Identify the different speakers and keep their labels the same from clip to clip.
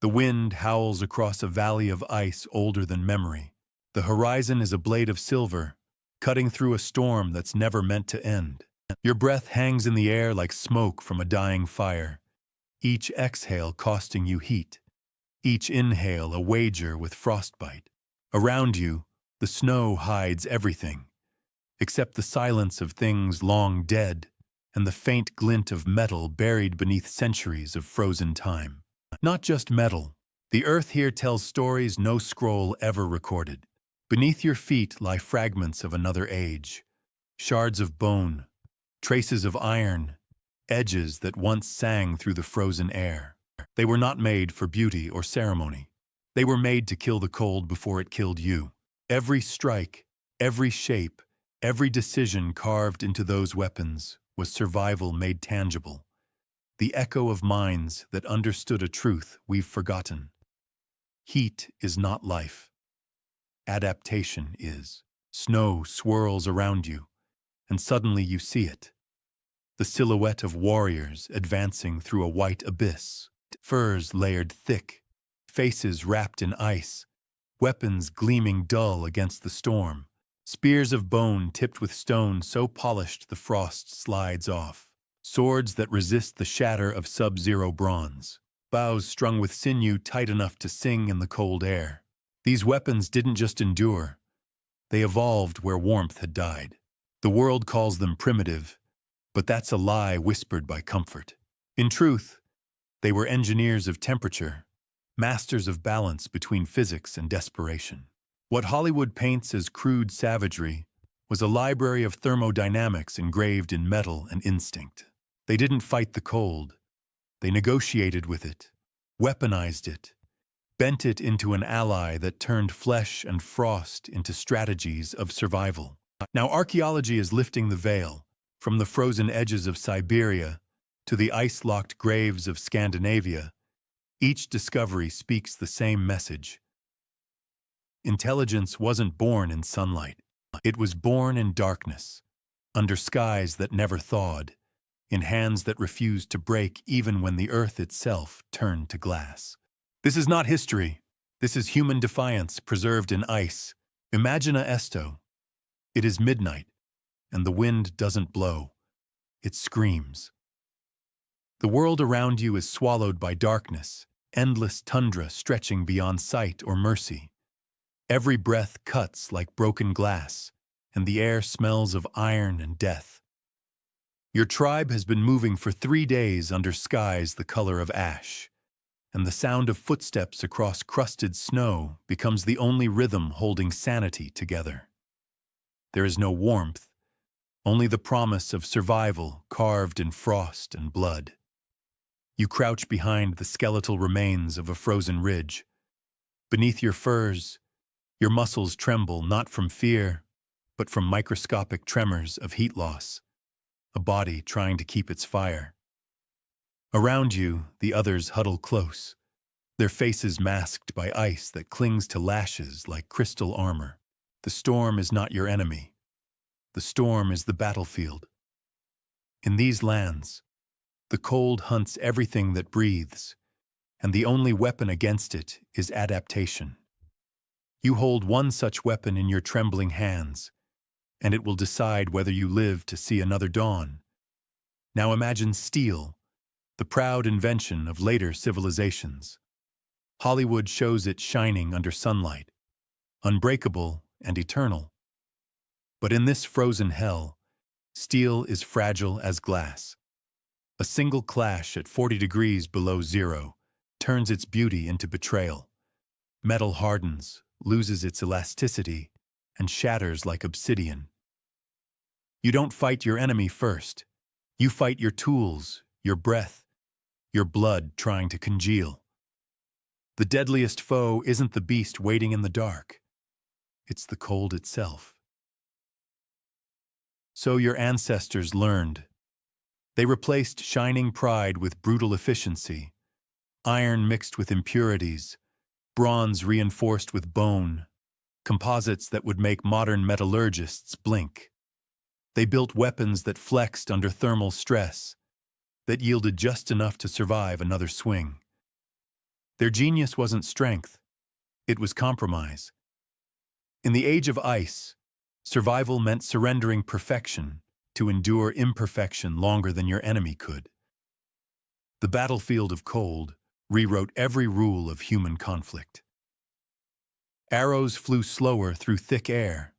Speaker 1: The wind howls across a valley of ice older than memory. The horizon is a blade of silver, cutting through a storm that's never meant to end. Your breath hangs in the air like smoke from a dying fire, each exhale costing you heat, each inhale a wager with frostbite. Around you, the snow hides everything, except the silence of things long dead and the faint glint of metal buried beneath centuries of frozen time. Not just metal. The earth here tells stories no scroll ever recorded. Beneath your feet lie fragments of another age, shards of bone, traces of iron, edges that once sang through the frozen air. They were not made for beauty or ceremony. They were made to kill the cold before it killed you. Every strike, every shape, every decision carved into those weapons was survival made tangible. The echo of minds that understood a truth we've forgotten. Heat is not life. Adaptation is. Snow swirls around you, and suddenly you see it. The silhouette of warriors advancing through a white abyss, furs layered thick, faces wrapped in ice, weapons gleaming dull against the storm, spears of bone tipped with stone so polished the frost slides off, swords that resist the shatter of sub-zero bronze, bows strung with sinew tight enough to sing in the cold air. These weapons didn't just endure, they evolved where warmth had died. The world calls them primitive, but that's a lie whispered by comfort. In truth, they were engineers of temperature, masters of balance between physics and desperation. What Hollywood paints as crude savagery was a library of thermodynamics engraved in metal and instinct. They didn't fight the cold. They negotiated with it, weaponized it, bent it into an ally that turned flesh and frost into strategies of survival. Now archaeology is lifting the veil from the frozen edges of Siberia to the ice-locked graves of Scandinavia. Each discovery speaks the same message. Intelligence wasn't born in sunlight. It was born in darkness, under skies that never thawed, in hands that refused to break even when the earth itself turned to glass. This is not history. This is human defiance preserved in ice. Imagina esto. It is midnight, and the wind doesn't blow. It screams. The world around you is swallowed by darkness, endless tundra stretching beyond sight or mercy. Every breath cuts like broken glass, and the air smells of iron and death. Your tribe has been moving for 3 days under skies the color of ash, and the sound of footsteps across crusted snow becomes the only rhythm holding sanity together. There is no warmth, only the promise of survival carved in frost and blood. You crouch behind the skeletal remains of a frozen ridge. Beneath your furs, your muscles tremble not from fear, but from microscopic tremors of heat loss, a body trying to keep its fire. Around you, the others huddle close, their faces masked by ice that clings to lashes like crystal armor. The storm is not your enemy. The storm is the battlefield. In these lands, the cold hunts everything that breathes, and the only weapon against it is adaptation. You hold one such weapon in your trembling hands, and it will decide whether you live to see another dawn. Now imagine steel, the proud invention of later civilizations. Hollywood shows it shining under sunlight, unbreakable and eternal. But in this frozen hell, steel is fragile as glass. A single clash at 40 degrees below zero turns its beauty into betrayal. Metal hardens, loses its elasticity, and shatters like obsidian. You don't fight your enemy first. You fight your tools, your breath, your blood trying to congeal. The deadliest foe isn't the beast waiting in the dark. It's the cold itself. So your ancestors learned. They replaced shining pride with brutal efficiency, iron mixed with impurities, bronze reinforced with bone, composites that would make modern metallurgists blink. They built weapons that flexed under thermal stress, that yielded just enough to survive another swing. Their genius wasn't strength, it was compromise. In the age of ice, survival meant surrendering perfection to endure imperfection longer than your enemy could. The battlefield of cold rewrote every rule of human conflict. Arrows flew slower through thick air.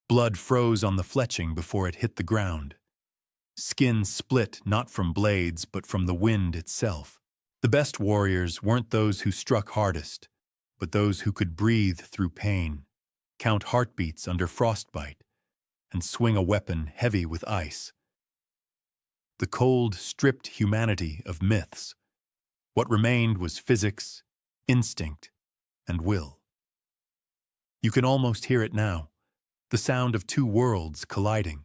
Speaker 1: Blood froze on the fletching before it hit the ground. Skin split not from blades but from the wind itself. The best warriors weren't those who struck hardest, but those who could breathe through pain, count heartbeats under frostbite, and swing a weapon heavy with ice. The cold stripped humanity of myths. What remained was physics, instinct, and will. You can almost hear it now, the sound of two worlds colliding.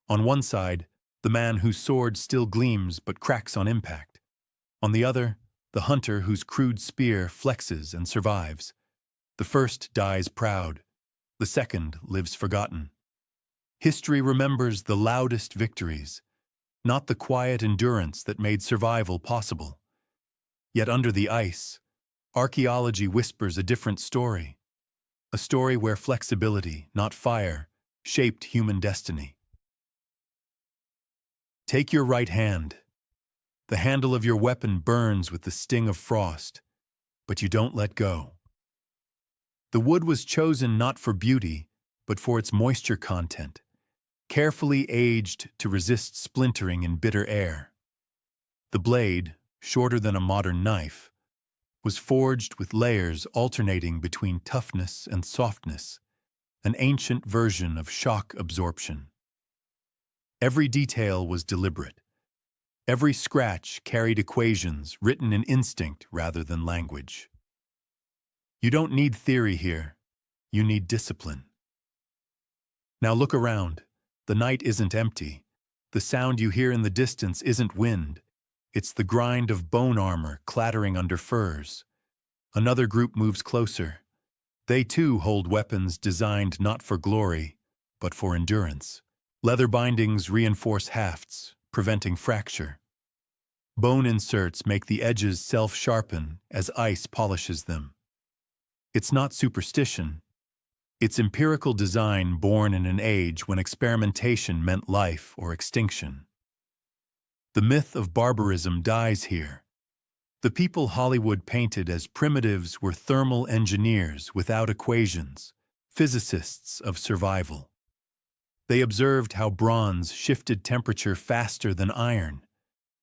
Speaker 1: On one side, the man whose sword still gleams but cracks on impact. On the other, the hunter whose crude spear flexes and survives. The first dies proud, the second lives forgotten. History remembers the loudest victories, not the quiet endurance that made survival possible. Yet under the ice, archaeology whispers a different story. A story where flexibility, not fire, shaped human destiny. Take your right hand. The handle of your weapon burns with the sting of frost, but you don't let go. The wood was chosen not for beauty, but for its moisture content, carefully aged to resist splintering in bitter air. The blade, shorter than a modern knife, was forged with layers alternating between toughness and softness, an ancient version of shock absorption. Every detail was deliberate. Every scratch carried equations written in instinct rather than language. You don't need theory here, you need discipline. Now look around. The night isn't empty. The sound you hear in the distance isn't wind. It's the grind of bone armor clattering under furs. Another group moves closer. They too hold weapons designed not for glory, but for endurance. Leather bindings reinforce hafts, preventing fracture. Bone inserts make the edges self-sharpen as ice polishes them. It's not superstition. It's empirical design born in an age when experimentation meant life or extinction. The myth of barbarism dies here. The people Hollywood painted as primitives were thermal engineers without equations, physicists of survival. They observed how bronze shifted temperature faster than iron,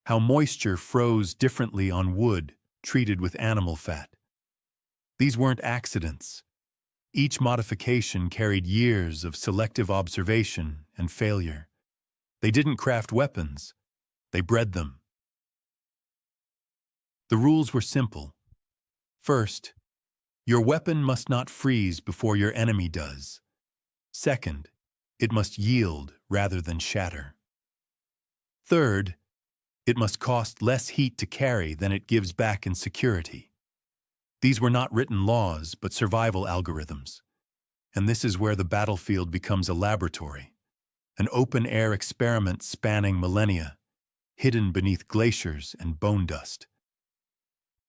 Speaker 1: how moisture froze differently on wood treated with animal fat. These weren't accidents. Each modification carried years of selective observation and failure. They didn't craft weapons, they bred them. The rules were simple. First, your weapon must not freeze before your enemy does. Second, it must yield rather than shatter. Third, it must cost less heat to carry than it gives back in security. These were not written laws, but survival algorithms. And this is where the battlefield becomes a laboratory, an open-air experiment spanning millennia, hidden beneath glaciers and bone dust.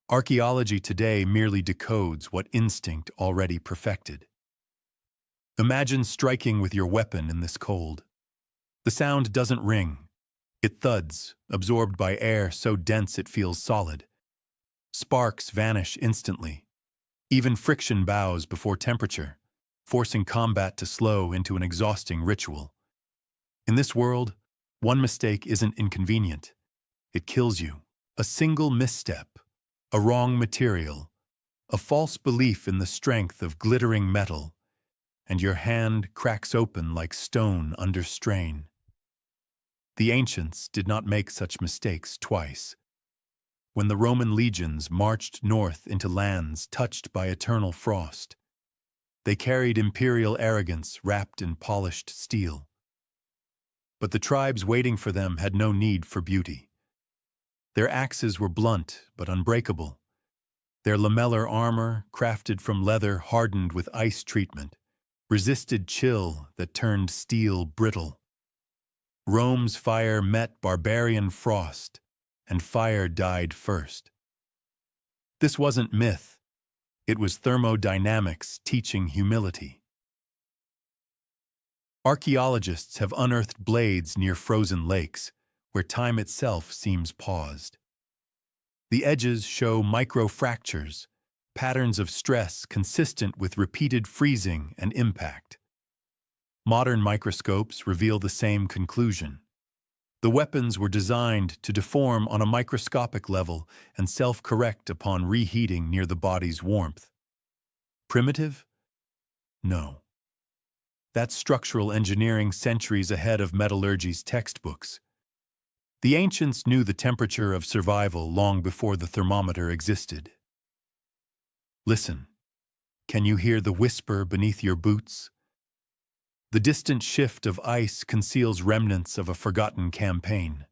Speaker 1: Archaeology today merely decodes what instinct already perfected. Imagine striking with your weapon in this cold. The sound doesn't ring. It thuds, absorbed by air so dense it feels solid. Sparks vanish instantly. Even friction bows before temperature, forcing combat to slow into an exhausting ritual. In this world, one mistake isn't inconvenient. It kills you. A single misstep, a wrong material, a false belief in the strength of glittering metal, and your hand cracks open like stone under strain. The ancients did not make such mistakes twice. When the Roman legions marched north into lands touched by eternal frost, they carried imperial arrogance wrapped in polished steel. But the tribes waiting for them had no need for beauty. Their axes were blunt but unbreakable. Their lamellar armor, crafted from leather hardened with ice treatment, resisted chill that turned steel brittle. Rome's fire met barbarian frost, and fire died first. This wasn't myth. It was thermodynamics teaching humility. Archaeologists have unearthed blades near frozen lakes, where time itself seems paused. The edges show microfractures, patterns of stress consistent with repeated freezing and impact. Modern microscopes reveal the same conclusion. The weapons were designed to deform on a microscopic level and self-correct upon reheating near the body's warmth. Primitive? No. That's structural engineering centuries ahead of metallurgy's textbooks. The ancients knew the temperature of survival long before the thermometer existed. Listen. Can you hear the whisper beneath your boots? The distant shift of ice conceals remnants of a forgotten campaign.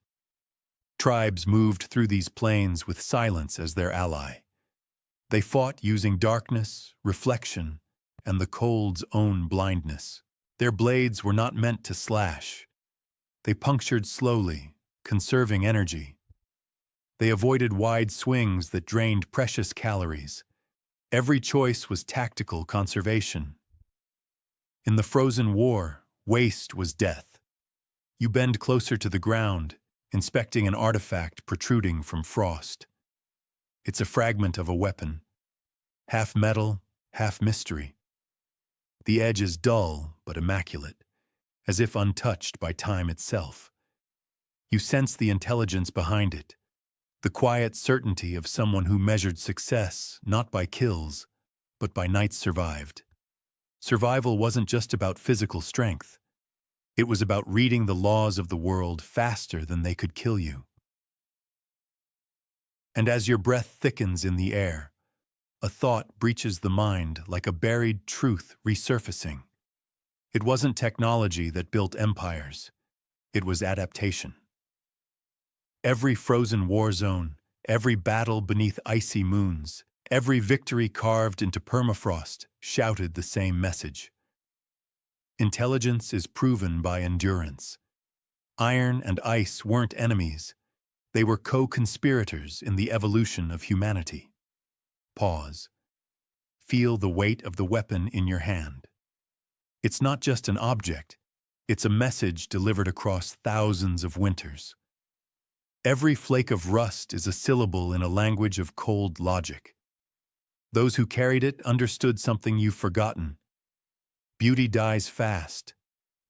Speaker 1: Tribes moved through these plains with silence as their ally. They fought using darkness, reflection, and the cold's own blindness. Their blades were not meant to slash. They punctured slowly, conserving energy. They avoided wide swings that drained precious calories. Every choice was tactical conservation. In the frozen war, waste was death. You bend closer to the ground, inspecting an artifact protruding from frost. It's a fragment of a weapon, half metal, half mystery. The edge is dull but immaculate, as if untouched by time itself. You sense the intelligence behind it, the quiet certainty of someone who measured success not by kills, but by nights survived. Survival wasn't just about physical strength. It was about reading the laws of the world faster than they could kill you. And as your breath thickens in the air, a thought breaches the mind like a buried truth resurfacing. It wasn't technology that built empires. It was adaptation. Every frozen war zone, every battle beneath icy moons, every victory carved into permafrost shouted the same message. Intelligence is proven by endurance. Iron and ice weren't enemies. They were co-conspirators in the evolution of humanity. Pause. Feel the weight of the weapon in your hand. It's not just an object. It's a message delivered across thousands of winters. Every flake of rust is a syllable in a language of cold logic. Those who carried it understood something you've forgotten. Beauty dies fast,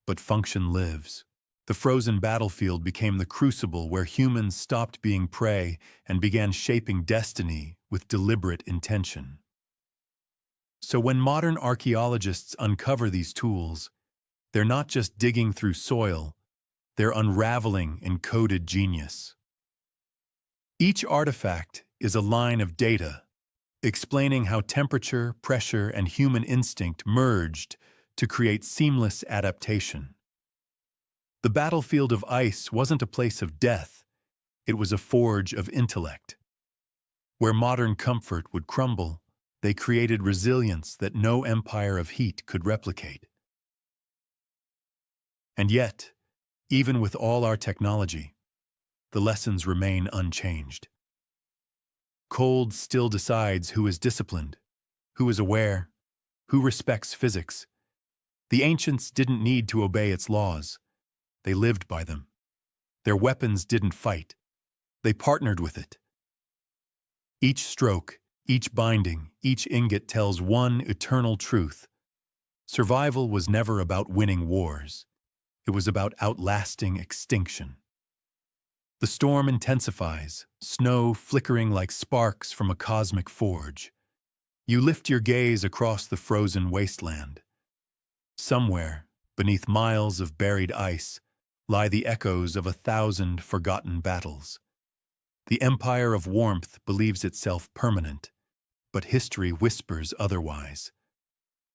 Speaker 1: but function lives. The frozen battlefield became the crucible where humans stopped being prey and began shaping destiny with deliberate intention. So when modern archaeologists uncover these tools, they're not just digging through soil, they're unraveling encoded genius. Each artifact is a line of data, explaining how temperature, pressure, and human instinct merged to create seamless adaptation. The battlefield of ice wasn't a place of death, it was a forge of intellect. Where modern comfort would crumble, they created resilience that no empire of heat could replicate. And yet, even with all our technology, the lessons remain unchanged. Cold still decides who is disciplined, who is aware, who respects physics. The ancients didn't need to obey its laws. They lived by them. Their weapons didn't fight. They partnered with it. Each stroke, each binding, each ingot tells one eternal truth. Survival was never about winning wars. It was about outlasting extinction. The storm intensifies, snow flickering like sparks from a cosmic forge. You lift your gaze across the frozen wasteland. Somewhere, beneath miles of buried ice, lie the echoes of 1,000 forgotten battles. The empire of warmth believes itself permanent, but history whispers otherwise.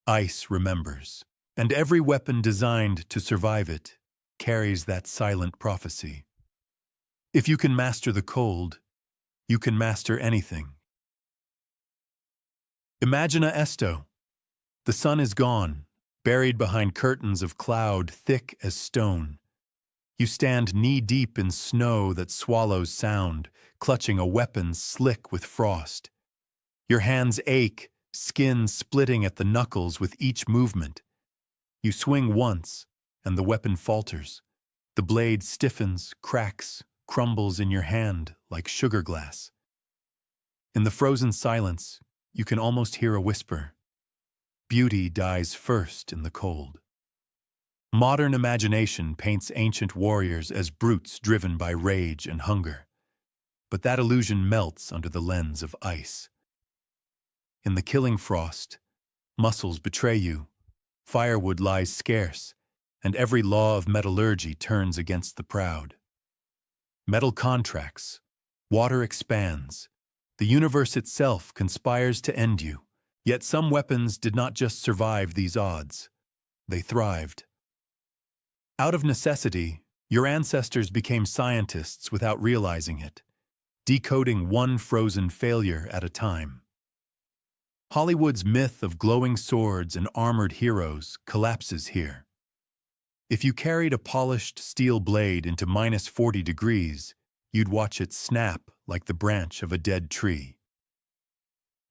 Speaker 1: Ice remembers, and every weapon designed to survive it carries that silent prophecy. If you can master the cold, you can master anything. Imagine esto. The sun is gone, buried behind curtains of cloud thick as stone. You stand knee-deep in snow that swallows sound, clutching a weapon slick with frost. Your hands ache, skin splitting at the knuckles with each movement. You swing once, and the weapon falters. The blade stiffens, cracks, crumbles in your hand like sugar glass. In the frozen silence, you can almost hear a whisper. Beauty dies first in the cold. Modern imagination paints ancient warriors as brutes driven by rage and hunger. But that illusion melts under the lens of ice. In the killing frost, muscles betray you, firewood lies scarce, and every law of metallurgy turns against the proud. Metal contracts, water expands, the universe itself conspires to end you. Yet some weapons did not just survive these odds, they thrived. Out of necessity, your ancestors became scientists without realizing it, decoding one frozen failure at a time. Hollywood's myth of glowing swords and armored heroes collapses here. If you carried a polished steel blade into -40 degrees, you'd watch it snap like the branch of a dead tree.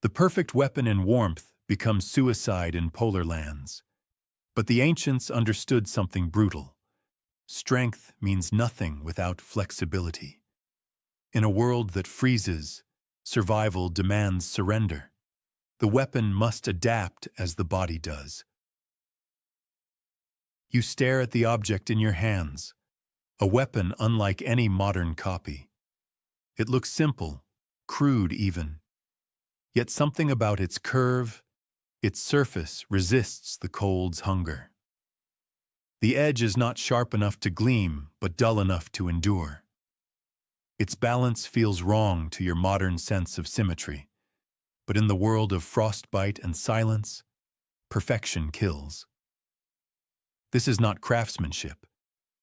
Speaker 1: The perfect weapon in warmth becomes suicide in polar lands. But the ancients understood something brutal. Strength means nothing without flexibility. In a world that freezes, survival demands surrender. The weapon must adapt as the body does. You stare at the object in your hands, a weapon unlike any modern copy. It looks simple, crude even. Yet something about its curve, its surface resists the cold's hunger. The edge is not sharp enough to gleam, but dull enough to endure. Its balance feels wrong to your modern sense of symmetry. But in the world of frostbite and silence, perfection kills. This is not craftsmanship,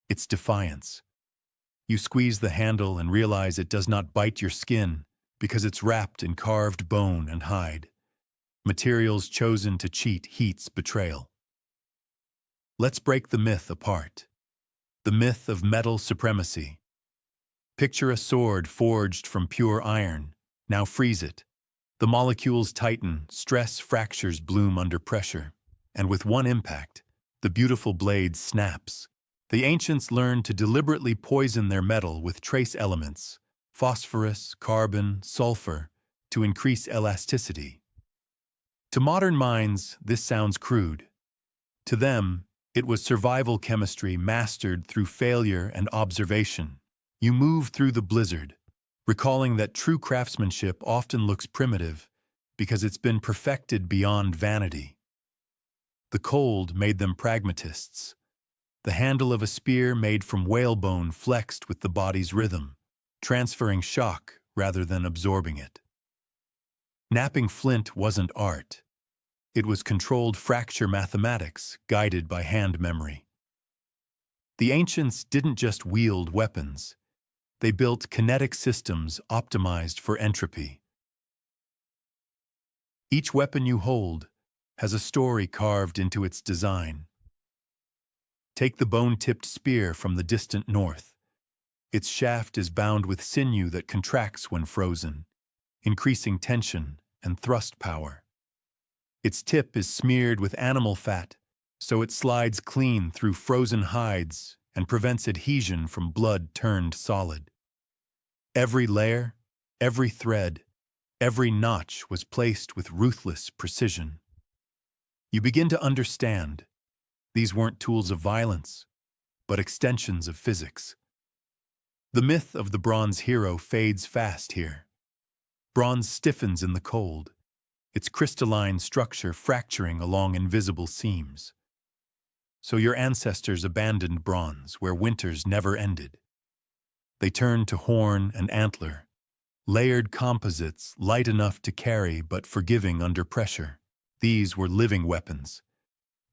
Speaker 1: it's defiance. You squeeze the handle and realize it does not bite your skin because it's wrapped in carved bone and hide. Materials chosen to cheat heat's betrayal. Let's break the myth apart. The myth of metal supremacy. Picture a sword forged from pure iron. Now freeze it. The molecules tighten, stress fractures bloom under pressure, and with one impact, the beautiful blade snaps. The ancients learned to deliberately poison their metal with trace elements, phosphorus, carbon, sulfur, to increase elasticity. To modern minds, this sounds crude. To them, it was survival chemistry mastered through failure and observation. You move through the blizzard, recalling that true craftsmanship often looks primitive because it's been perfected beyond vanity. The cold made them pragmatists. The handle of a spear made from whalebone flexed with the body's rhythm, transferring shock rather than absorbing it. Knapping flint wasn't art. It was controlled fracture mathematics guided by hand memory. The ancients didn't just wield weapons. They built kinetic systems optimized for entropy. Each weapon you hold has a story carved into its design. Take the bone-tipped spear from the distant north. Its shaft is bound with sinew that contracts when frozen, increasing tension and thrust power. Its tip is smeared with animal fat, so it slides clean through frozen hides and prevents adhesion from blood turned solid. Every layer, every thread, every notch was placed with ruthless precision. You begin to understand. These weren't tools of violence, but extensions of physics. The myth of the bronze hero fades fast here. Bronze stiffens in the cold, its crystalline structure fracturing along invisible seams. So your ancestors abandoned bronze where winters never ended. They turned to horn and antler, layered composites light enough to carry but forgiving under pressure. These were living weapons,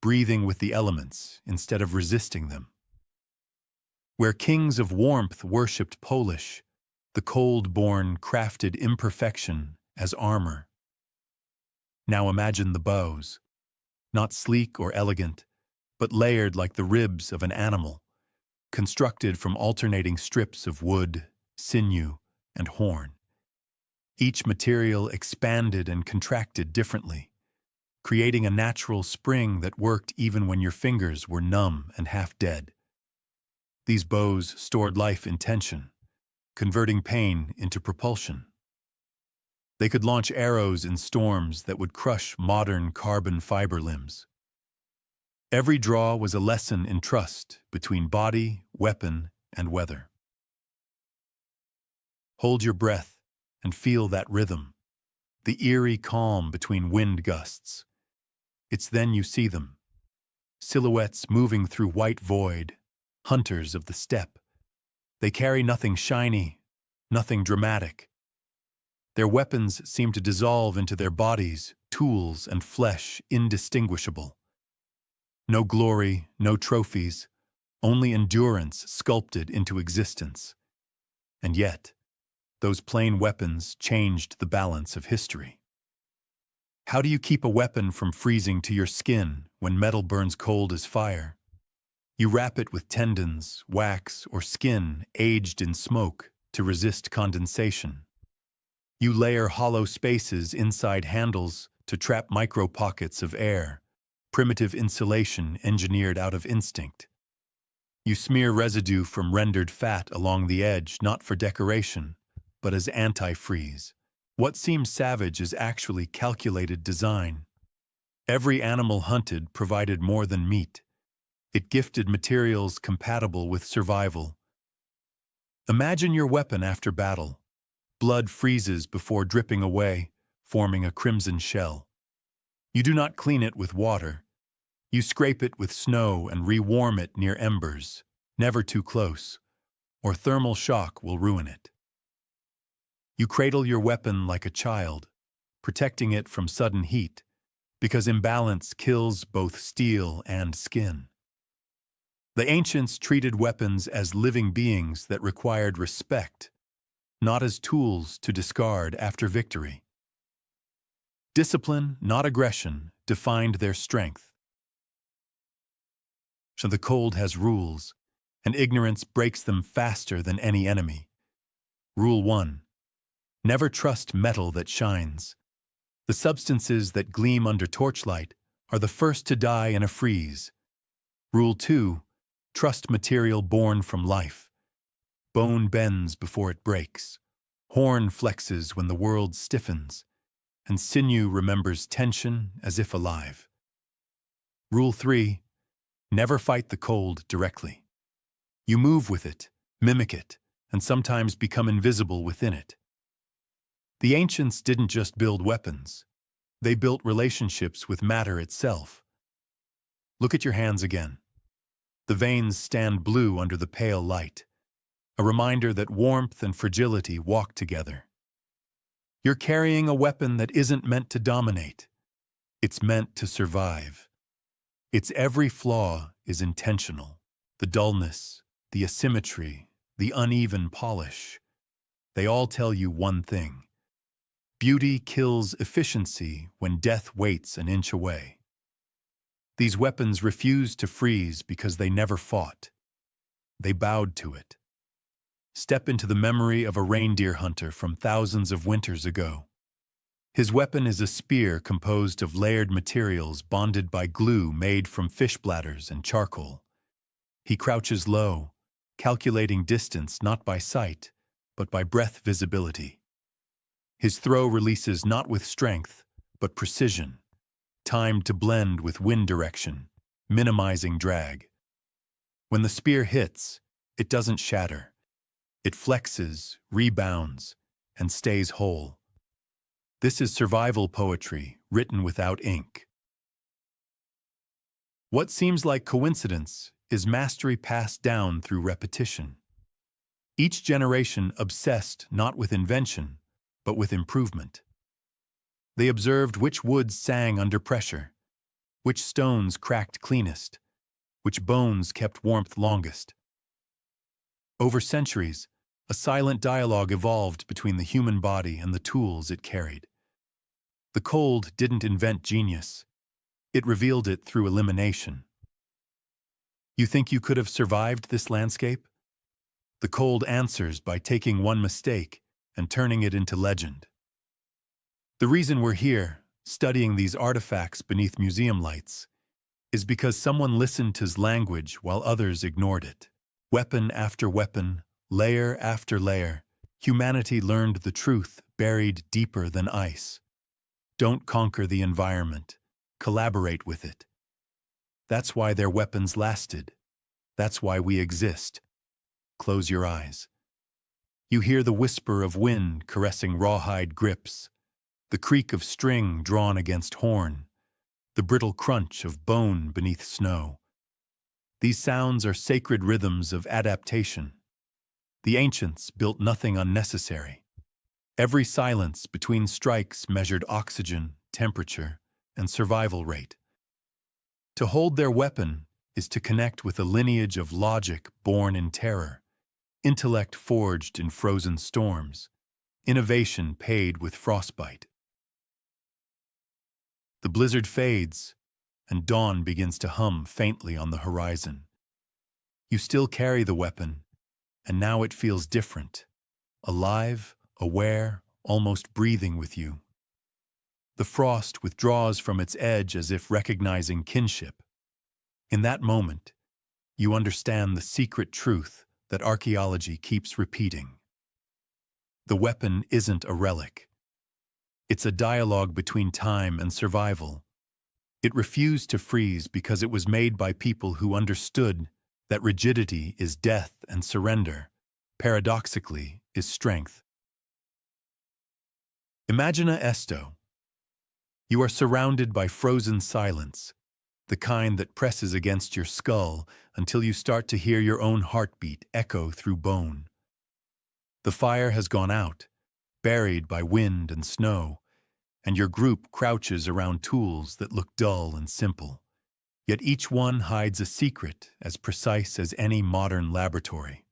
Speaker 1: breathing with the elements instead of resisting them. Where kings of warmth worshipped Polish, the cold-born crafted imperfection as armor. Now imagine the bows, not sleek or elegant, but layered like the ribs of an animal, constructed from alternating strips of wood, sinew, and horn. Each material expanded and contracted differently, creating a natural spring that worked even when your fingers were numb and half dead. These bows stored life in tension, converting pain into propulsion. They could launch arrows in storms that would crush modern carbon fiber limbs. Every draw was a lesson in trust between body, weapon, and weather. Hold your breath and feel that rhythm, the eerie calm between wind gusts. It's then you see them, silhouettes moving through white void, hunters of the steppe. They carry nothing shiny, nothing dramatic. Their weapons seem to dissolve into their bodies, tools and flesh indistinguishable. No glory, no trophies, only endurance sculpted into existence. And yet, those plain weapons changed the balance of history. How do you keep a weapon from freezing to your skin when metal burns cold as fire? You wrap it with tendons, wax, or skin aged in smoke to resist condensation. You layer hollow spaces inside handles to trap micro-pockets of air, primitive insulation engineered out of instinct. You smear residue from rendered fat along the edge not for decoration, but as anti-freeze. What seems savage is actually calculated design. Every animal hunted provided more than meat. It gifted materials compatible with survival. Imagine your weapon after battle. Blood freezes before dripping away, forming a crimson shell. You do not clean it with water. You scrape it with snow and rewarm it near embers, never too close, or thermal shock will ruin it. You cradle your weapon like a child, protecting it from sudden heat, because imbalance kills both steel and skin. The ancients treated weapons as living beings that required respect, not as tools to discard after victory. Discipline, not aggression, defined their strength. So the cold has rules, and ignorance breaks them faster than any enemy. Rule 1. Never trust metal that shines. The substances that gleam under torchlight are the first to die in a freeze. Rule 2. Trust material born from life. Bone bends before it breaks. Horn flexes when the world stiffens, and sinew remembers tension as if alive. Rule 3. Never fight the cold directly. You move with it, mimic it, and sometimes become invisible within it. The ancients didn't just build weapons. They built relationships with matter itself. Look at your hands again. The veins stand blue under the pale light, a reminder that warmth and fragility walk together. You're carrying a weapon that isn't meant to dominate. It's meant to survive. Its every flaw is intentional. The dullness, the asymmetry, the uneven polish. They all tell you one thing. Beauty kills efficiency when death waits an inch away. These weapons refuse to freeze because they never fought. They bowed to it. Step into the memory of a reindeer hunter from thousands of winters ago. His weapon is a spear composed of layered materials bonded by glue made from fish bladders and charcoal. He crouches low, calculating distance not by sight, but by breath visibility. His throw releases not with strength, but precision, timed to blend with wind direction, minimizing drag. When the spear hits, it doesn't shatter. It flexes, rebounds, and stays whole. This is survival poetry, written without ink. What seems like coincidence is mastery passed down through repetition. Each generation obsessed not with invention, but with improvement. They observed which woods sang under pressure, which stones cracked cleanest, which bones kept warmth longest. Over centuries, a silent dialogue evolved between the human body and the tools it carried. The cold didn't invent genius. It revealed it through elimination. You think you could have survived this landscape? The cold answers by taking one mistake and turning it into legend. The reason we're here, studying these artifacts beneath museum lights, is because someone listened to his language while others ignored it. Weapon after weapon, layer after layer, humanity learned the truth buried deeper than ice. Don't conquer the environment. Collaborate with it. That's why their weapons lasted. That's why we exist. Close your eyes. You hear the whisper of wind caressing rawhide grips, the creak of string drawn against horn, the brittle crunch of bone beneath snow. These sounds are sacred rhythms of adaptation. The ancients built nothing unnecessary. Every silence between strikes measured oxygen, temperature, and survival rate. To hold their weapon is to connect with a lineage of logic born in terror, intellect forged in frozen storms, innovation paid with frostbite. The blizzard fades, and dawn begins to hum faintly on the horizon. You still carry the weapon, and now it feels different, alive, aware, almost breathing with you. The frost withdraws from its edge as if recognizing kinship. In that moment, you understand the secret truth that archaeology keeps repeating. The weapon isn't a relic. It's a dialogue between time and survival. It refused to freeze because it was made by people who understood that rigidity is death and surrender, paradoxically, is strength. Imagine esto. You are surrounded by frozen silence, the kind that presses against your skull until you start to hear your own heartbeat echo through bone. The fire has gone out, buried by wind and snow, and your group crouches around tools that look dull and simple. Yet each one hides a secret as precise as any modern laboratory.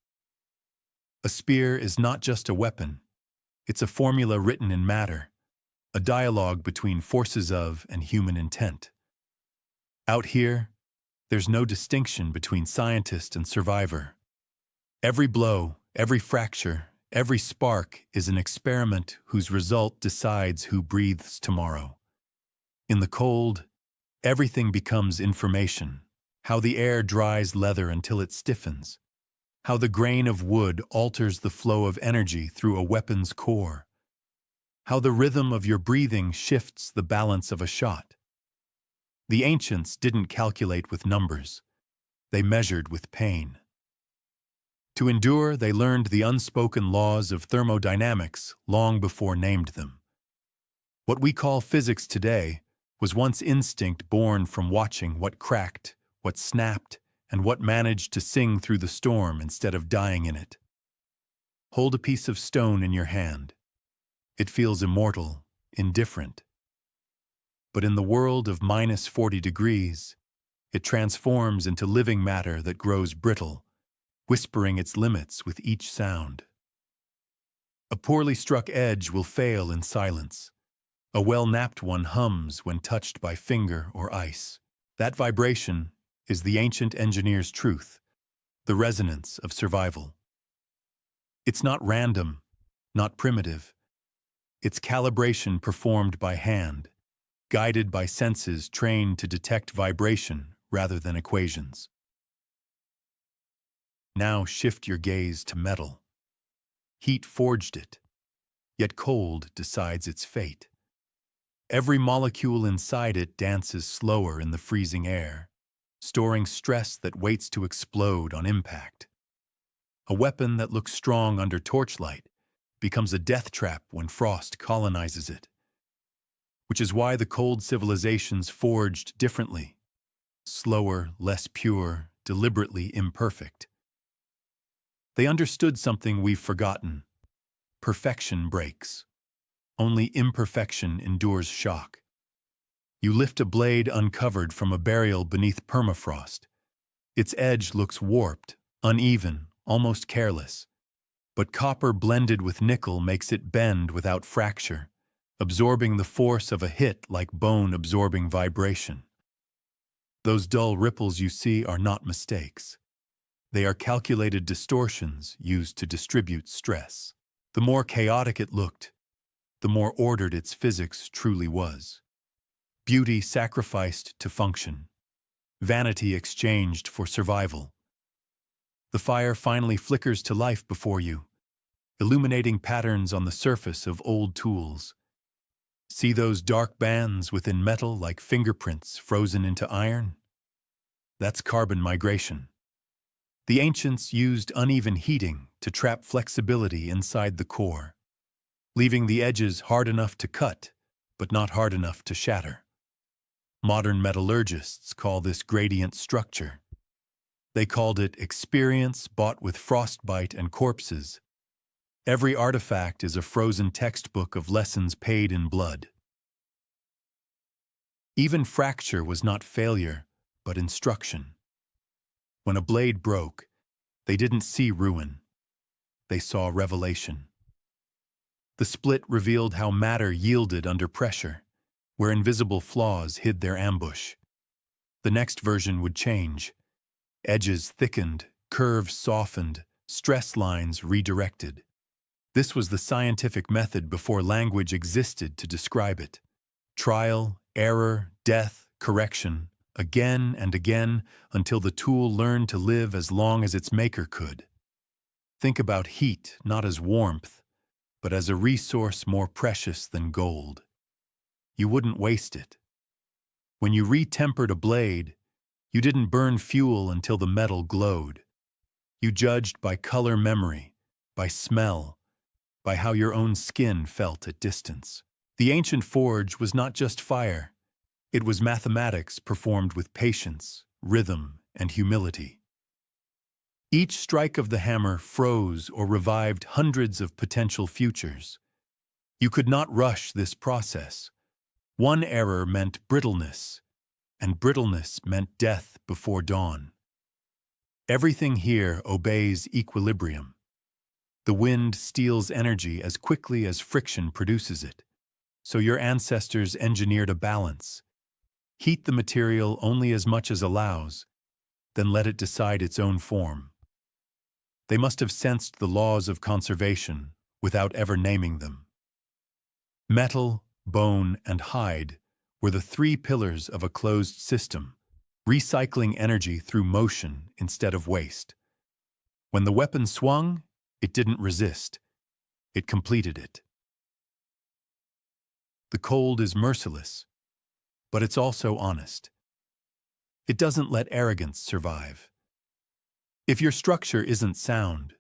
Speaker 1: A spear is not just a weapon. It's a formula written in matter, a dialogue between forces of and human intent. Out here, there's no distinction between scientist and survivor. Every blow, every fracture, every spark is an experiment whose result decides who breathes tomorrow. In the cold, everything becomes information. How the air dries leather until it stiffens. How the grain of wood alters the flow of energy through a weapon's core. How the rhythm of your breathing shifts the balance of a shot. The ancients didn't calculate with numbers. They measured with pain. To endure, they learned the unspoken laws of thermodynamics long before named them. What we call physics today was once instinct born from watching what cracked, what snapped, and what managed to sing through the storm instead of dying in it. Hold a piece of stone in your hand. It feels immortal, indifferent. But in the world of minus 40 degrees, it transforms into living matter that grows brittle, whispering its limits with each sound. A poorly struck edge will fail in silence. A well-napped one hums when touched by finger or ice. That vibration is the ancient engineer's truth, the resonance of survival. It's not random, not primitive. It's calibration performed by hand, guided by senses trained to detect vibration rather than equations. Now shift your gaze to metal. Heat forged it, yet cold decides its fate. Every molecule inside it dances slower in the freezing air, storing stress that waits to explode on impact. A weapon that looks strong under torchlight becomes a death trap when frost colonizes it. Which is why the cold civilizations forged differently, slower, less pure, deliberately imperfect. They understood something we've forgotten. Perfection breaks. Only imperfection endures shock. You lift a blade uncovered from a burial beneath permafrost. Its edge looks warped, uneven, almost careless. But copper blended with nickel makes it bend without fracture, absorbing the force of a hit like bone absorbing vibration. Those dull ripples you see are not mistakes. They are calculated distortions used to distribute stress. The more chaotic it looked, the more ordered its physics truly was. Beauty sacrificed to function. Vanity exchanged for survival. The fire finally flickers to life before you, illuminating patterns on the surface of old tools. See those dark bands within metal like fingerprints frozen into iron? That's carbon migration. The ancients used uneven heating to trap flexibility inside the core, leaving the edges hard enough to cut, but not hard enough to shatter. Modern metallurgists call this gradient structure. They called it experience bought with frostbite and corpses. Every artifact is a frozen textbook of lessons paid in blood. Even fracture was not failure, but instruction. When a blade broke, they didn't see ruin. They saw revelation. The split revealed how matter yielded under pressure, where invisible flaws hid their ambush. The next version would change. Edges thickened, curves softened, stress lines redirected. This was the scientific method before language existed to describe it. Trial, error, death, correction, again and again, until the tool learned to live as long as its maker could. Think about heat not as warmth, but as a resource more precious than gold. You wouldn't waste it. When you retempered a blade, you didn't burn fuel until the metal glowed. You judged by color memory, by smell, by how your own skin felt at distance. The ancient forge was not just fire. It was mathematics performed with patience, rhythm, and humility. Each strike of the hammer froze or revived hundreds of potential futures. You could not rush this process. One error meant brittleness, and brittleness meant death before dawn. Everything here obeys equilibrium. The wind steals energy as quickly as friction produces it. So your ancestors engineered a balance. Heat the material only as much as allows, then let it decide its own form. They must have sensed the laws of conservation without ever naming them. Metal, bone, and hide were the three pillars of a closed system, recycling energy through motion instead of waste. When the weapon swung, it didn't resist. It completed it. The cold is merciless, but it's also honest. It doesn't let arrogance survive. If your structure isn't sound,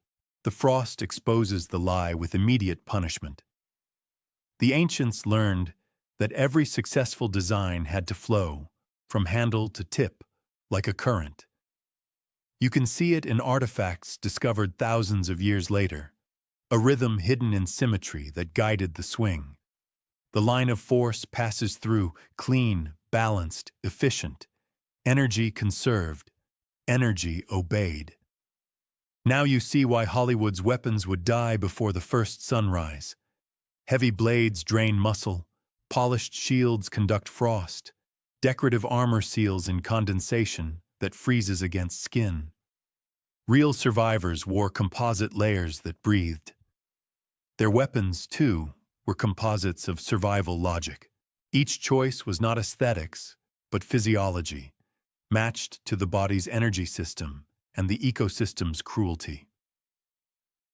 Speaker 1: the frost exposes the lie with immediate punishment. The ancients learned that every successful design had to flow, from handle to tip, like a current. You can see it in artifacts discovered thousands of years later, a rhythm hidden in symmetry that guided the swing. The line of force passes through, clean, balanced, efficient. Energy conserved, energy obeyed. Now you see why Hollywood's weapons would die before the first sunrise. Heavy blades drain muscle, polished shields conduct frost, decorative armor seals in condensation that freezes against skin. Real survivors wore composite layers that breathed. Their weapons, too, were composites of survival logic. Each choice was not aesthetics, but physiology, matched to the body's energy system and the ecosystem's cruelty.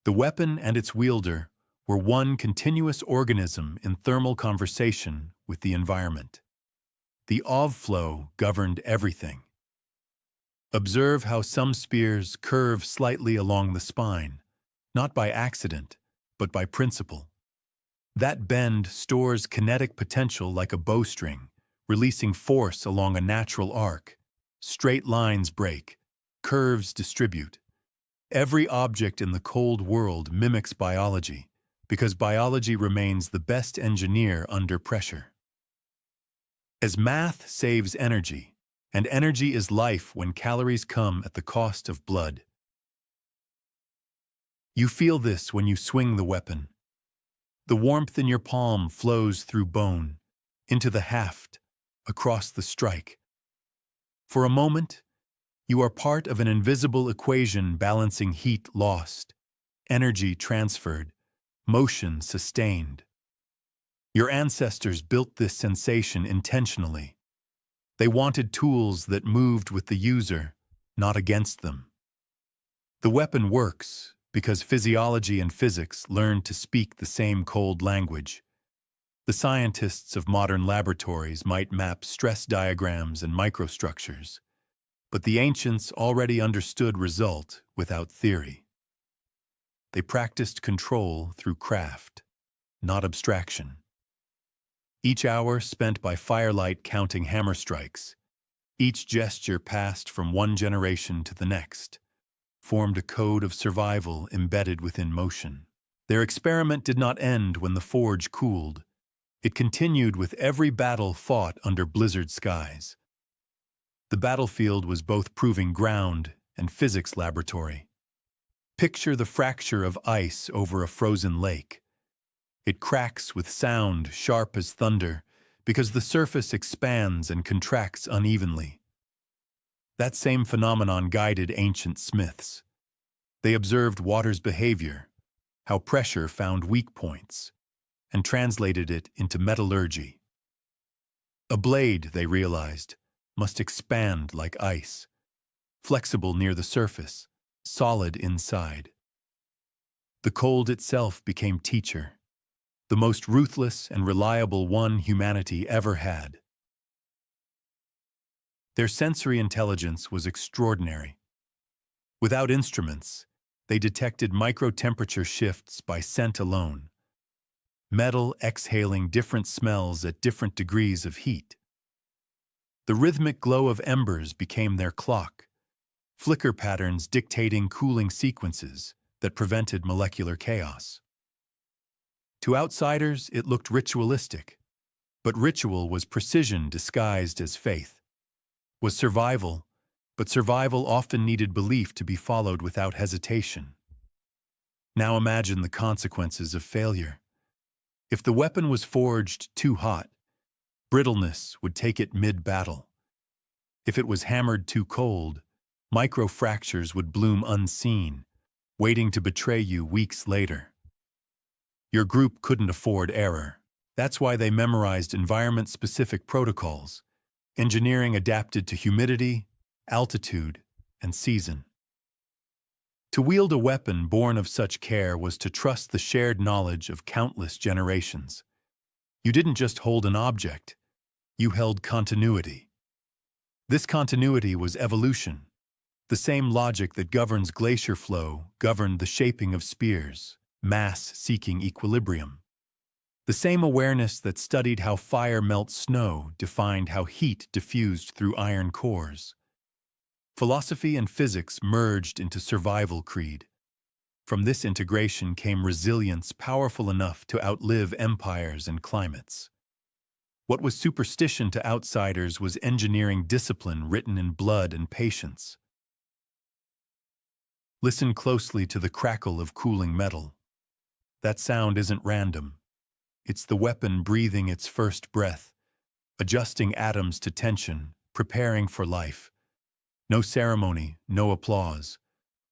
Speaker 1: The weapon and its wielder were one continuous organism in thermal conversation with the environment. The Ov flow governed everything. Observe how some spears curve slightly along the spine, not by accident, but by principle. That bend stores kinetic potential like a bowstring, releasing force along a natural arc. Straight lines break, curves distribute. Every object in the cold world mimics biology, because biology remains the best engineer under pressure. As math saves energy, and energy is life when calories come at the cost of blood. You feel this when you swing the weapon. The warmth in your palm flows through bone, into the haft, across the strike. For a moment, you are part of an invisible equation balancing heat lost, energy transferred, motion sustained. Your ancestors built this sensation intentionally. They wanted tools that moved with the user, not against them. The weapon works because physiology and physics learned to speak the same cold language. The scientists of modern laboratories might map stress diagrams and microstructures, but the ancients already understood result without theory. They practiced control through craft, not abstraction. Each hour spent by firelight counting hammer strikes, each gesture passed from one generation to the next, formed a code of survival embedded within motion. Their experiment did not end when the forge cooled. It continued with every battle fought under blizzard skies. The battlefield was both proving ground and physics laboratory. Picture the fracture of ice over a frozen lake. It cracks with sound sharp as thunder because the surface expands and contracts unevenly. That same phenomenon guided ancient smiths. They observed water's behavior, how pressure found weak points, and translated it into metallurgy. A blade, they realized, must expand like ice, flexible near the surface, solid inside. The cold itself became teacher, the most ruthless and reliable one humanity ever had. Their sensory intelligence was extraordinary. Without instruments, they detected micro-temperature shifts by scent alone, metal exhaling different smells at different degrees of heat. The rhythmic glow of embers became their clock, flicker patterns dictating cooling sequences that prevented molecular chaos. To outsiders, it looked ritualistic, but ritual was precision disguised as faith. Was survival, but survival often needed belief to be followed without hesitation. Now imagine the consequences of failure. If the weapon was forged too hot, brittleness would take it mid-battle. If it was hammered too cold, microfractures would bloom unseen, waiting to betray you weeks later. Your group couldn't afford error. That's why they memorized environment-specific protocols, engineering adapted to humidity, altitude, and season. To wield a weapon born of such care was to trust the shared knowledge of countless generations. You didn't just hold an object, you held continuity. This continuity was evolution. The same logic that governs glacier flow governed the shaping of spears, mass-seeking equilibrium. The same awareness that studied how fire melts snow defined how heat diffused through iron cores. Philosophy and physics merged into survival creed. From this integration came resilience powerful enough to outlive empires and climates. What was superstition to outsiders was engineering discipline written in blood and patience. Listen closely to the crackle of cooling metal. That sound isn't random. It's the weapon breathing its first breath, adjusting atoms to tension, preparing for life. No ceremony, no applause,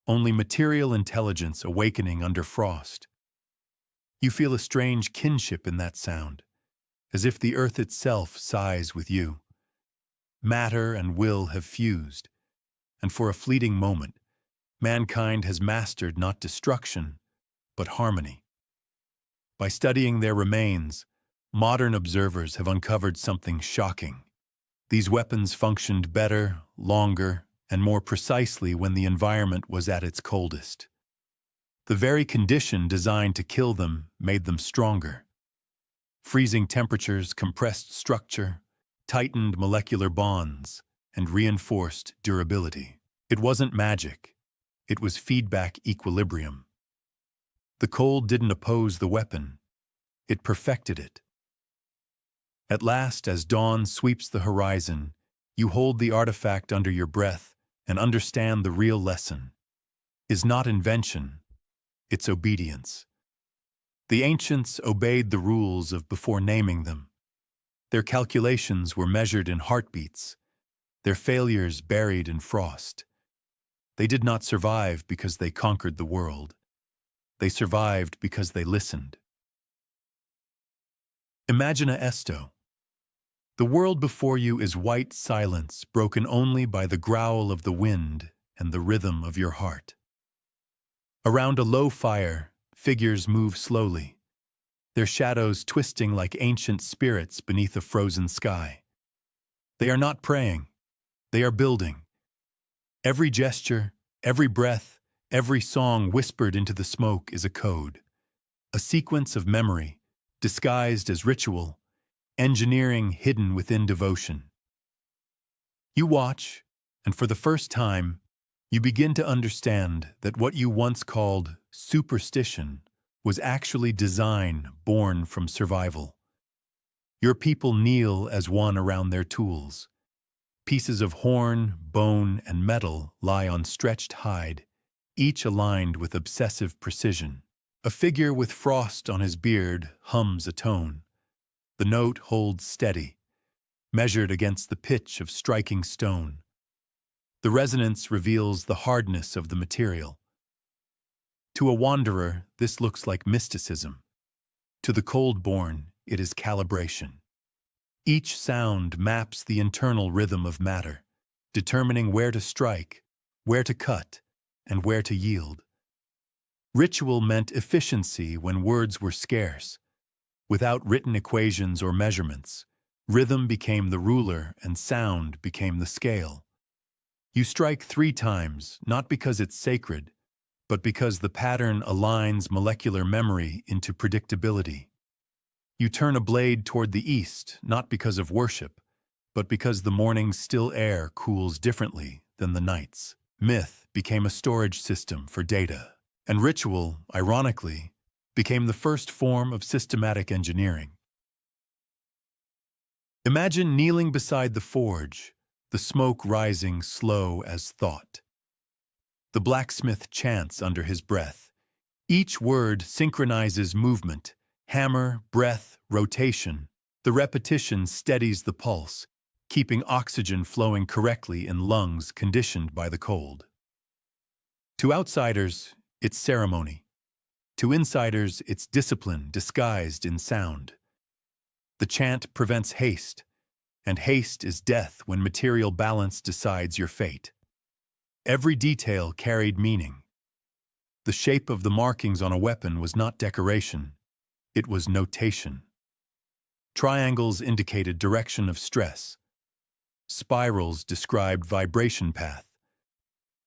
Speaker 1: only material intelligence awakening under frost. You feel a strange kinship in that sound, as if the earth itself sighs with you. Matter and will have fused, and for a fleeting moment, mankind has mastered not destruction, but harmony. By studying their remains, modern observers have uncovered something shocking. These weapons functioned better, longer, and more precisely when the environment was at its coldest. The very condition designed to kill them made them stronger. Freezing temperatures compressed structure, tightened molecular bonds, and reinforced durability. It wasn't magic. It was feedback equilibrium. The cold didn't oppose the weapon. It perfected it. At last, as dawn sweeps the horizon, you hold the artifact under your breath and understand the real lesson is not invention, it's obedience. The ancients obeyed the rules of before naming them. Their calculations were measured in heartbeats, their failures buried in frost. They did not survive because they conquered the world. They survived because they listened. Imagine esto. The world before you is white silence broken only by the growl of the wind and the rhythm of your heart. Around a low fire, figures move slowly, their shadows twisting like ancient spirits beneath a frozen sky. They are not praying, they are building. Every gesture, every breath, every song whispered into the smoke is a code, a sequence of memory, disguised as ritual, engineering hidden within devotion. You watch, and for the first time, you begin to understand that what you once called superstition was actually design born from survival. Your people kneel as one around their tools. Pieces of horn, bone, and metal lie on stretched hide, each aligned with obsessive precision. A figure with frost on his beard hums a tone. The note holds steady, measured against the pitch of striking stone. The resonance reveals the hardness of the material. To a wanderer, this looks like mysticism. To the cold-born, it is calibration. Each sound maps the internal rhythm of matter, determining where to strike, where to cut, and where to yield. Ritual meant efficiency when words were scarce. Without written equations or measurements, rhythm became the ruler and sound became the scale. You strike 3 times, not because it's sacred, but because the pattern aligns molecular memory into predictability. You turn a blade toward the east, not because of worship, but because the morning's still air cools differently than the night's. Myth became a storage system for data, and ritual, ironically, became the first form of systematic engineering. Imagine kneeling beside the forge, the smoke rising slow as thought. The blacksmith chants under his breath. Each word synchronizes movement, hammer, breath, rotation. The repetition steadies the pulse, keeping oxygen flowing correctly in lungs conditioned by the cold. To outsiders, it's ceremony. To insiders, it's discipline disguised in sound. The chant prevents haste, and haste is death when material balance decides your fate. Every detail carried meaning. The shape of the markings on a weapon was not decoration, it was notation. Triangles indicated direction of stress. Spirals described vibration path.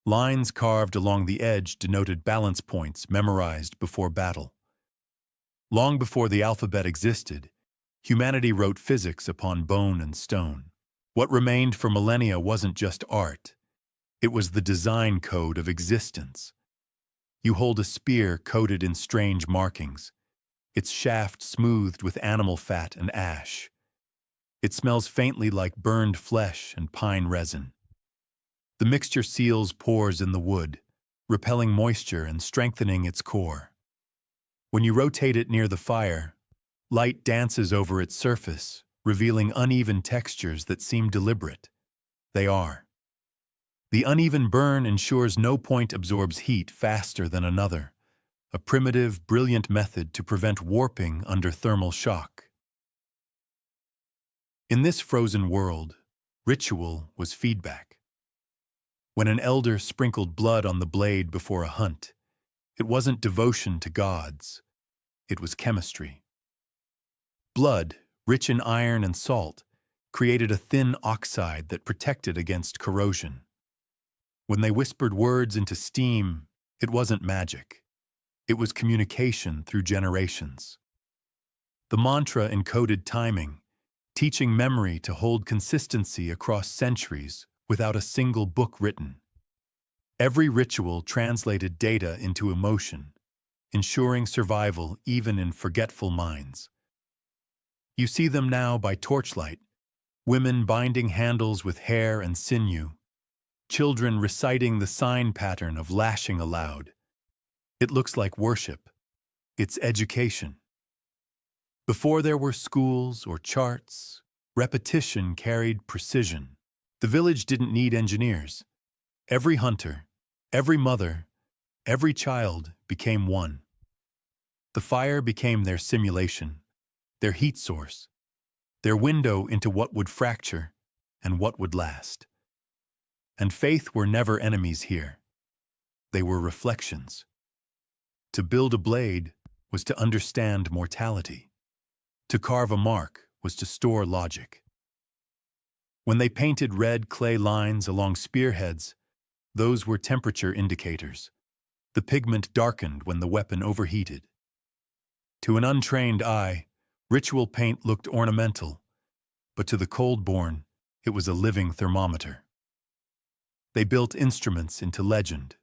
Speaker 1: Lines carved along the edge denoted balance points memorized before battle. Long before the alphabet existed, humanity wrote physics upon bone and stone. What remained for millennia wasn't just art. It was the design code of existence. You hold a spear coated in strange markings, its shaft smoothed with animal fat and ash. It smells faintly like burned flesh and pine resin. The mixture seals pores in the wood, repelling moisture and strengthening its core. When you rotate it near the fire, light dances over its surface, revealing uneven textures that seem deliberate. They are. The uneven burn ensures no point absorbs heat faster than another, a primitive, brilliant method to prevent warping under thermal shock. In this frozen world, ritual was feedback. When an elder sprinkled blood on the blade before a hunt, it wasn't devotion to gods, it was chemistry. Blood, rich in iron and salt, created a thin oxide that protected against corrosion. When they whispered words into steam, it wasn't magic. It was communication through generations. The mantra encoded timing, teaching memory to hold consistency across centuries without a single book written. Every ritual translated data into emotion, ensuring survival even in forgetful minds. You see them now by torchlight, women binding handles with hair and sinew, children reciting the sign pattern of lashing aloud. It looks like worship. It's education. Before there were schools or charts, repetition carried precision. The village didn't need engineers. Every hunter, every mother, every child became one. The fire became their simulation, their heat source, their window into what would fracture and what would last. And faith were never enemies here. They were reflections. To build a blade was to understand mortality. To carve a mark was to store logic. When they painted red clay lines along spearheads, those were temperature indicators. The pigment darkened when the weapon overheated. To an untrained eye, ritual paint looked ornamental, but to the cold-born, it was a living thermometer. They built instruments into legend.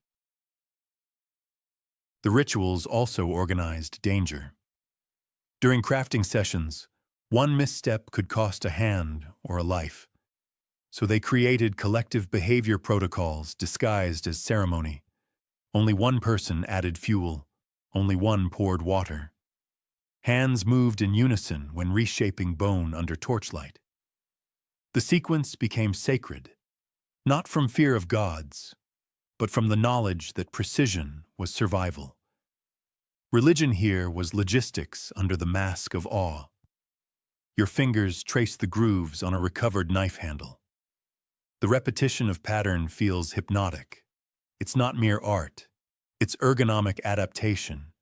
Speaker 1: The rituals also organized danger. During crafting sessions, one misstep could cost a hand or a life. So they created collective behavior protocols disguised as ceremony. Only one person added fuel, only one poured water. Hands moved in unison when reshaping bone under torchlight. The sequence became sacred, not from fear of gods, but from the knowledge that precision was survival. Religion here was logistics under the mask of awe. Your fingers trace the grooves on a recovered knife handle. The repetition of pattern feels hypnotic. It's not mere art. It's ergonomic adaptation,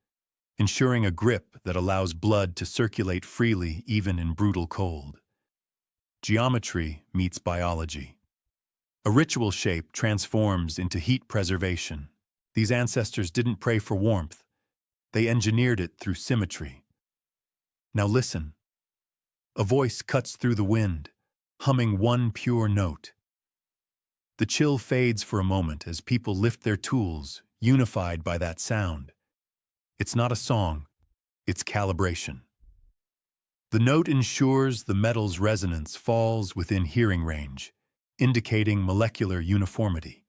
Speaker 1: ensuring a grip that allows blood to circulate freely even in brutal cold. Geometry meets biology. A ritual shape transforms into heat preservation. These ancestors didn't pray for warmth. They engineered it through symmetry. Now listen. A voice cuts through the wind, humming one pure note. The chill fades for a moment as people lift their tools, unified by that sound. It's not a song, it's calibration. The note ensures the metal's resonance falls within hearing range, indicating molecular uniformity.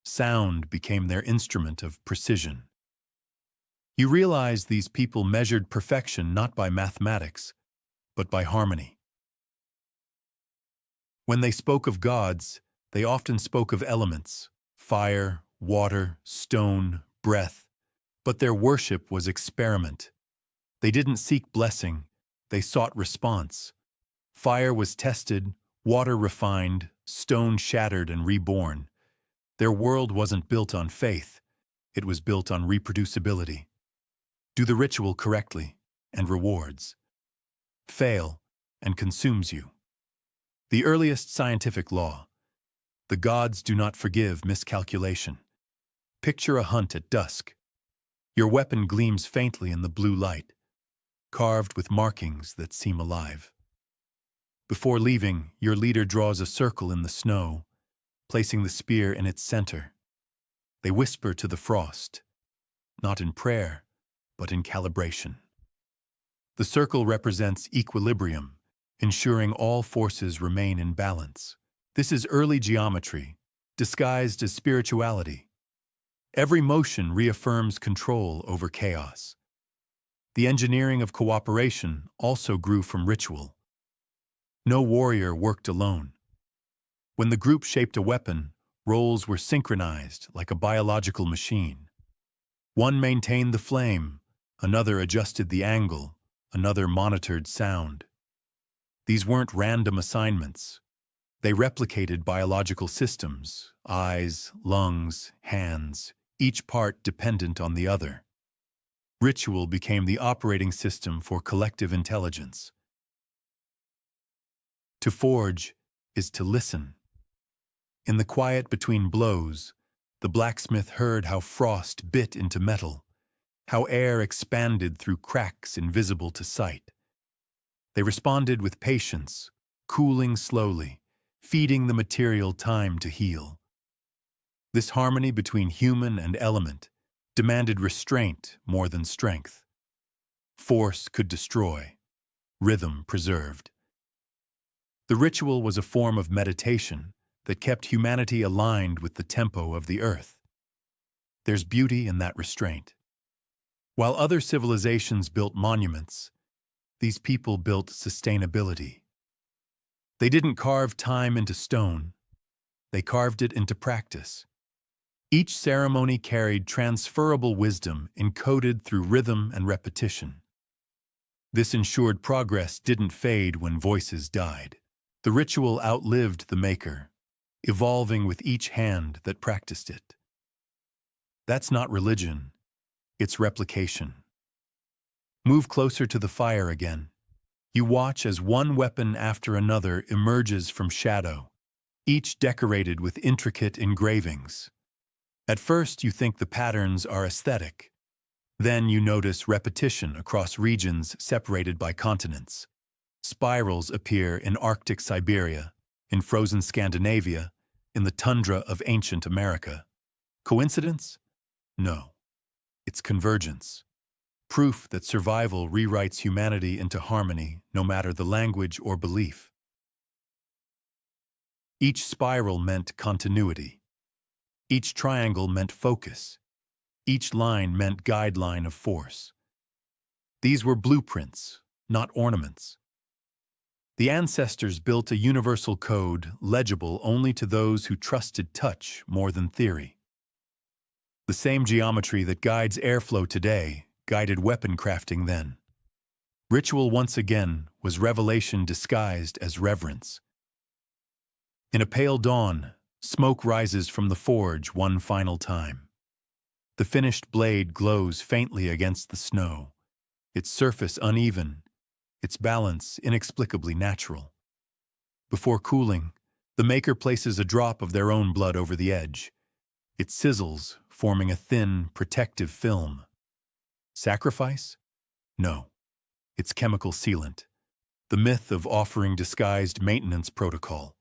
Speaker 1: Sound became their instrument of precision. You realize these people measured perfection not by mathematics, but by harmony. When they spoke of gods, they often spoke of elements: fire, water, stone, breath. But their worship was experiment. They didn't seek blessing, they sought response. Fire was tested, water refined, stone shattered and reborn. Their world wasn't built on faith, it was built on reproducibility. Do the ritual correctly, and rewards. Fail, and consumes you. The earliest scientific law. The gods do not forgive miscalculation. Picture a hunt at dusk. Your weapon gleams faintly in the blue light, carved with markings that seem alive. Before leaving, your leader draws a circle in the snow, placing the spear in its center. They whisper to the frost, not in prayer, but in calibration. The circle represents equilibrium, ensuring all forces remain in balance. This is early geometry, disguised as spirituality. Every motion reaffirms control over chaos. The engineering of cooperation also grew from ritual. No warrior worked alone. When the group shaped a weapon, roles were synchronized like a biological machine. One maintained the flame, another adjusted the angle, another monitored sound. These weren't random assignments. They replicated biological systems: eyes, lungs, hands, each part dependent on the other. Ritual became the operating system for collective intelligence. To forge is to listen. In the quiet between blows, the blacksmith heard how frost bit into metal, how air expanded through cracks invisible to sight. They responded with patience, cooling slowly, feeding the material time to heal. This harmony between human and element demanded restraint more than strength. Force could destroy, rhythm preserved. The ritual was a form of meditation that kept humanity aligned with the tempo of the earth. There's beauty in that restraint. While other civilizations built monuments, these people built sustainability. They didn't carve time into stone, they carved it into practice. Each ceremony carried transferable wisdom encoded through rhythm and repetition. This ensured progress didn't fade when voices died. The ritual outlived the maker, evolving with each hand that practiced it. That's not religion, it's replication. Move closer to the fire again. You watch as one weapon after another emerges from shadow, each decorated with intricate engravings. At first, you think the patterns are aesthetic. Then you notice repetition across regions separated by continents. Spirals appear in Arctic Siberia, in frozen Scandinavia, in the tundra of ancient America. Coincidence? No. It's convergence. Proof that survival rewrites humanity into harmony, no matter the language or belief. Each spiral meant continuity. Each triangle meant focus. Each line meant guideline of force. These were blueprints, not ornaments. The ancestors built a universal code legible only to those who trusted touch more than theory. The same geometry that guides airflow today guided weapon crafting then. Ritual once again was revelation disguised as reverence. In a pale dawn, smoke rises from the forge one final time. The finished blade glows faintly against the snow, its surface uneven, its balance inexplicably natural. Before cooling, the maker places a drop of their own blood over the edge. It sizzles, forming a thin, protective film. Sacrifice? No. It's chemical sealant. The myth of offering disguised maintenance protocol.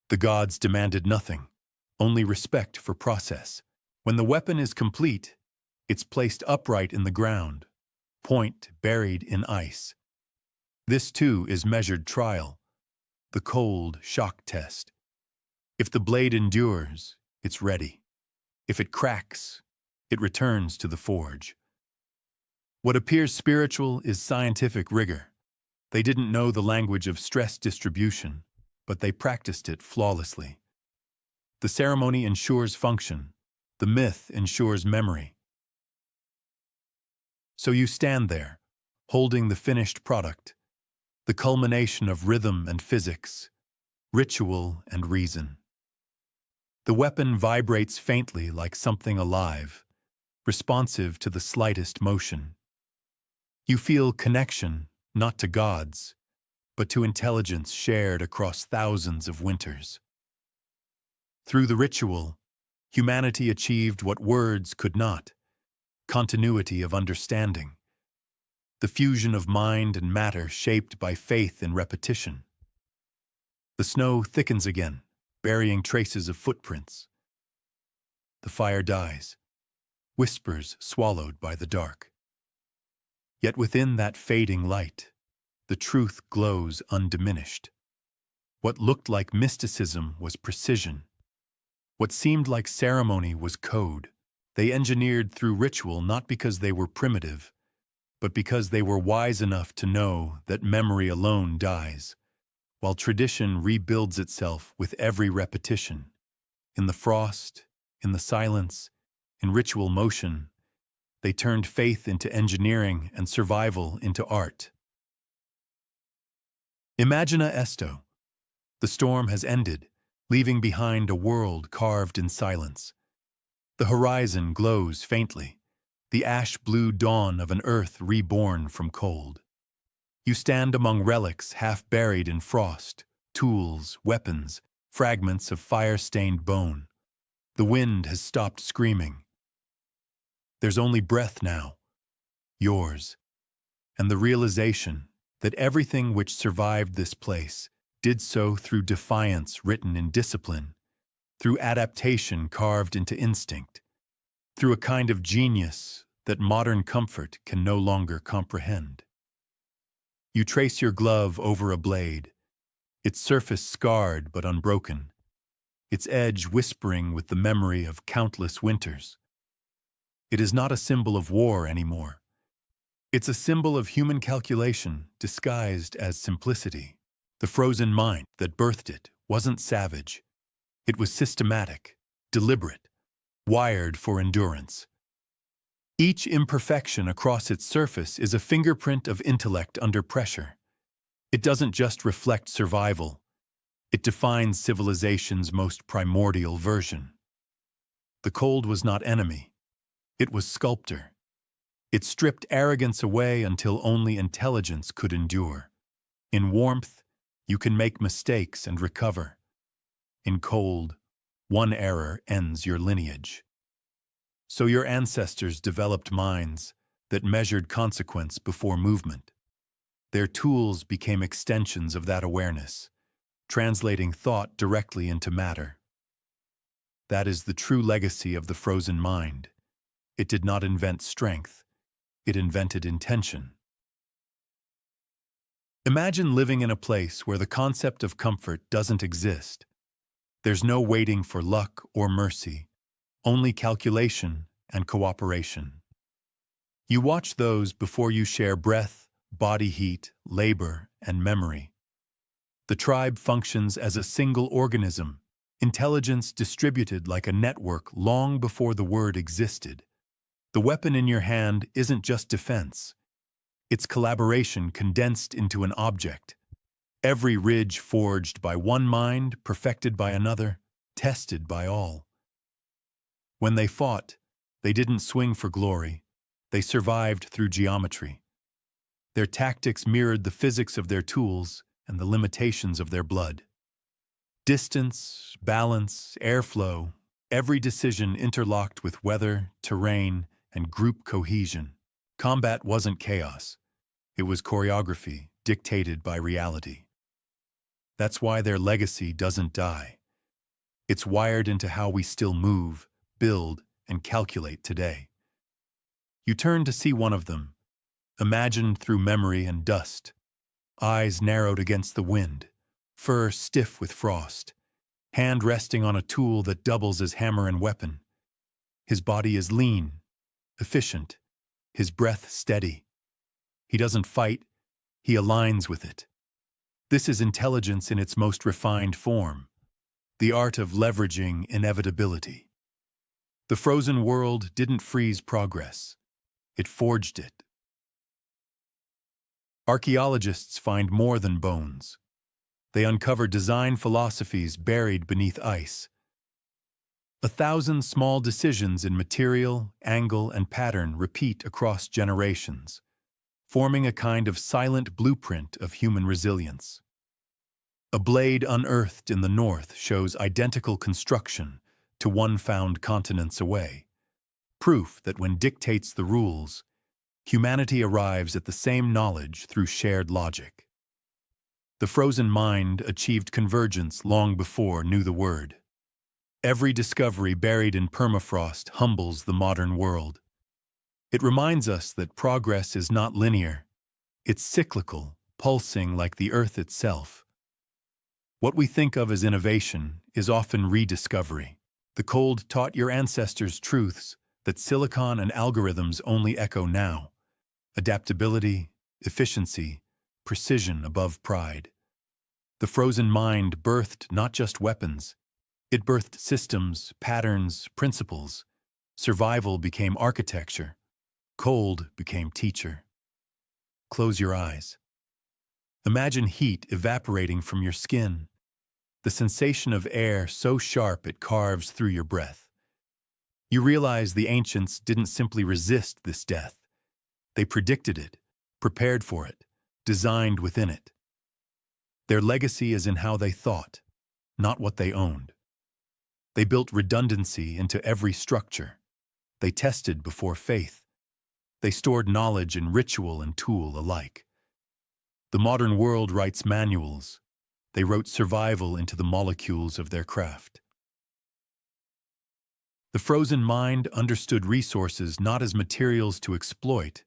Speaker 1: The gods demanded nothing, only respect for process. When the weapon is complete, it's placed upright in the ground, point buried in ice. This too is measured trial, the cold shock test. If the blade endures, it's ready. If it cracks, it returns to the forge. What appears spiritual is scientific rigor. They didn't know the language of stress distribution, but they practiced it flawlessly. The ceremony ensures function. The myth ensures memory. So you stand there, holding the finished product, the culmination of rhythm and physics, ritual and reason. The weapon vibrates faintly like something alive, responsive to the slightest motion. You feel connection, not to gods, but to intelligence shared across thousands of winters. Through the ritual, humanity achieved what words could not: continuity of understanding, the fusion of mind and matter shaped by faith in repetition. The snow thickens again, burying traces of footprints. The fire dies, whispers swallowed by the dark. Yet within that fading light, the truth glows undiminished. What looked like mysticism was precision. What seemed like ceremony was code. They engineered through ritual not because they were primitive, but because they were wise enough to know that memory alone dies, while tradition rebuilds itself with every repetition. In the frost, in the silence, in ritual motion, they turned faith into engineering and survival into art. Imagina esto. The storm has ended, leaving behind a world carved in silence. The horizon glows faintly, the ash-blue dawn of an earth reborn from cold. You stand among relics half buried in frost, tools, weapons, fragments of fire-stained bone. The wind has stopped screaming. There's only breath now, yours, and the realization that everything which survived this place did so through defiance written in discipline, through adaptation carved into instinct, through a kind of genius that modern comfort can no longer comprehend. You trace your glove over a blade, its surface scarred but unbroken, its edge whispering with the memory of countless winters. It is not a symbol of war anymore. It's a symbol of human calculation disguised as simplicity. The frozen mind that birthed it wasn't savage. It was systematic, deliberate, wired for endurance. Each imperfection across its surface is a fingerprint of intellect under pressure. It doesn't just reflect survival, it defines civilization's most primordial version. The cold was not enemy, it was sculptor. It stripped arrogance away until only intelligence could endure. In warmth, you can make mistakes and recover. In cold, one error ends your lineage. So your ancestors developed minds that measured consequence before movement. Their tools became extensions of that awareness, translating thought directly into matter. That is the true legacy of the frozen mind. It did not invent strength, it invented intention. Imagine living in a place where the concept of comfort doesn't exist. There's no waiting for luck or mercy, only calculation and cooperation. You watch those before you share breath, body heat, labor, and memory. The tribe functions as a single organism, intelligence distributed like a network long before the word existed. The weapon in your hand isn't just defense. It's collaboration condensed into an object. Every ridge forged by one mind, perfected by another, tested by all. When they fought, they didn't swing for glory. They survived through geometry. Their tactics mirrored the physics of their tools and the limitations of their blood. Distance, balance, airflow, every decision interlocked with weather, terrain, and group cohesion. Combat wasn't chaos. It was choreography dictated by reality. That's why their legacy doesn't die. It's wired into how we still move, build, and calculate today. You turn to see one of them, imagined through memory and dust, eyes narrowed against the wind, fur stiff with frost, hand resting on a tool that doubles as hammer and weapon. His body is lean, efficient, his breath steady. He doesn't fight, he aligns with it. This is intelligence in its most refined form, the art of leveraging inevitability. The frozen world didn't freeze progress, it forged it. Archaeologists find more than bones. They uncover design philosophies buried beneath ice. 1,000 small decisions in material, angle, and pattern repeat across generations, forming a kind of silent blueprint of human resilience. A blade unearthed in the north shows identical construction to one found continents away, proof that when dictates the rules, humanity arrives at the same knowledge through shared logic. The frozen mind achieved convergence long before knew the word. Every discovery buried in permafrost humbles the modern world. It reminds us that progress is not linear. It's cyclical, pulsing like the earth itself. What we think of as innovation is often rediscovery. The cold taught your ancestors truths that silicon and algorithms only echo now. Adaptability, efficiency, precision above pride. The frozen mind birthed not just weapons. It birthed systems, patterns, principles. Survival became architecture. Cold became teacher. Close your eyes. Imagine heat evaporating from your skin. The sensation of air so sharp it carves through your breath. You realize the ancients didn't simply resist this death. They predicted it, prepared for it, designed within it. Their legacy is in how they thought, not what they owned. They built redundancy into every structure. They tested before faith. They stored knowledge in ritual and tool alike. The modern world writes manuals. They wrote survival into the molecules of their craft. The frozen mind understood resources not as materials to exploit,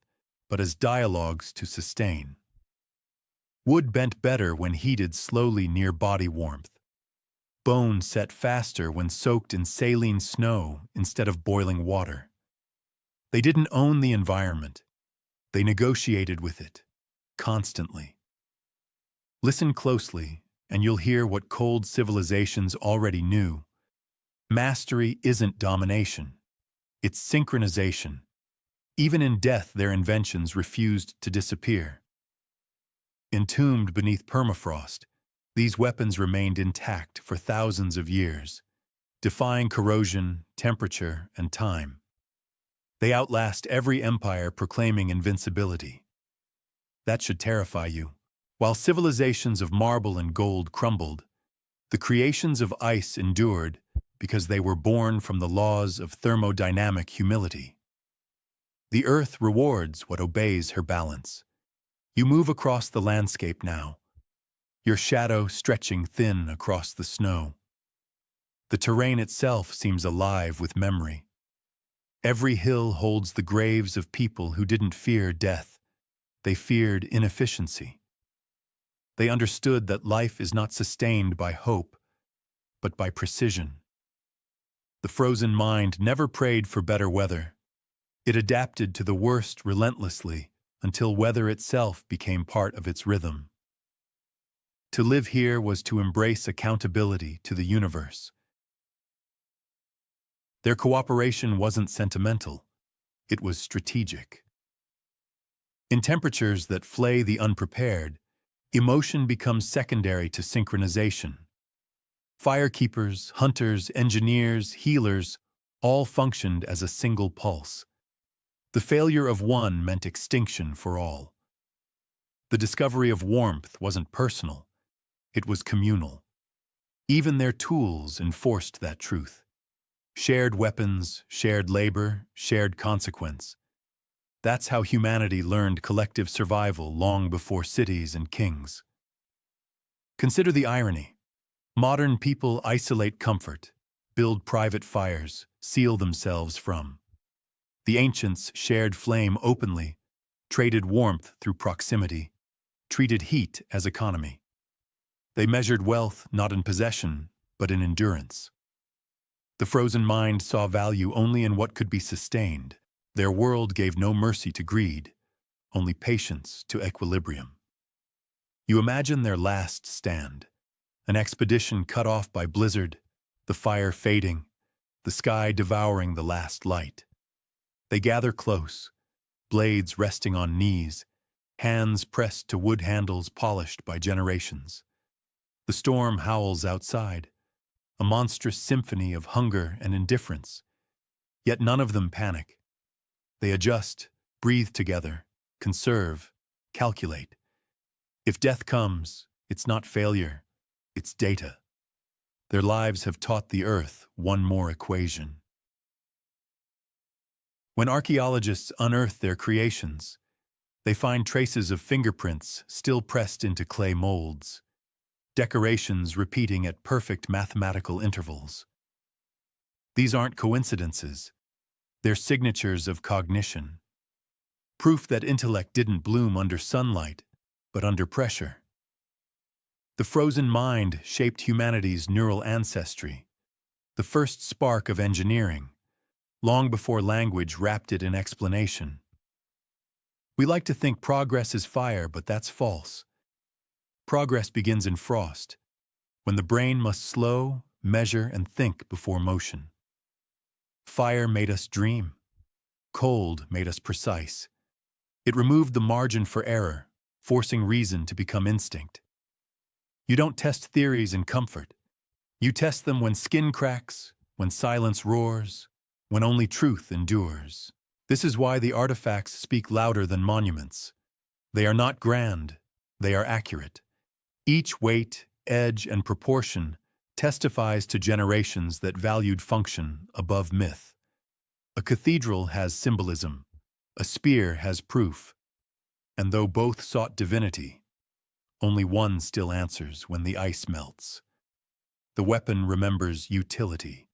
Speaker 1: but as dialogues to sustain. Wood bent better when heated slowly near body warmth. Bone set faster when soaked in saline snow instead of boiling water. They didn't own the environment. They negotiated with it, constantly. Listen closely, and you'll hear what cold civilizations already knew. Mastery isn't domination. It's synchronization. Even in death, their inventions refused to disappear. Entombed beneath permafrost, these weapons remained intact for thousands of years, defying corrosion, temperature, and time. They outlast every empire proclaiming invincibility. That should terrify you. While civilizations of marble and gold crumbled, the creations of ice endured because they were born from the laws of thermodynamic humility. The earth rewards what obeys her balance. You move across the landscape now, your shadow stretching thin across the snow. The terrain itself seems alive with memory. Every hill holds the graves of people who didn't fear death. They feared inefficiency. They understood that life is not sustained by hope, but by precision. The frozen mind never prayed for better weather. It adapted to the worst relentlessly until weather itself became part of its rhythm. To live here was to embrace accountability to the universe. Their cooperation wasn't sentimental, it was strategic. In temperatures that flay the unprepared, emotion becomes secondary to synchronization. Firekeepers, hunters, engineers, healers all functioned as a single pulse. The failure of one meant extinction for all. The discovery of warmth wasn't personal, it was communal. Even their tools enforced that truth. Shared weapons, shared labor, shared consequence. That's how humanity learned collective survival long before cities and kings. Consider the irony. Modern people isolate comfort, build private fires, seal themselves from. The ancients shared flame openly, traded warmth through proximity, treated heat as economy. They measured wealth not in possession, but in endurance. The frozen mind saw value only in what could be sustained. Their world gave no mercy to greed, only patience to equilibrium. You imagine their last stand, an expedition cut off by blizzard, the fire fading, the sky devouring the last light. They gather close, blades resting on knees, hands pressed to wood handles polished by generations. The storm howls outside, a monstrous symphony of hunger and indifference. Yet none of them panic. They adjust, breathe together, conserve, calculate. If death comes, it's not failure, it's data. Their lives have taught the earth one more equation. When archaeologists unearth their creations, they find traces of fingerprints still pressed into clay molds, decorations repeating at perfect mathematical intervals. These aren't coincidences, they're signatures of cognition. Proof that intellect didn't bloom under sunlight, but under pressure. The frozen mind shaped humanity's neural ancestry, the first spark of engineering, long before language wrapped it in explanation. We like to think progress is fire, but that's false. Progress begins in frost, when the brain must slow, measure, and think before motion. Fire made us dream. Cold made us precise. It removed the margin for error, forcing reason to become instinct. You don't test theories in comfort. You test them when skin cracks, when silence roars, when only truth endures. This is why the artifacts speak louder than monuments. They are not grand, they are accurate. Each weight, edge, and proportion testifies to generations that valued function above myth. A cathedral has symbolism, a spear has proof, and though both sought divinity, only one still answers when the ice melts. The weapon remembers utility.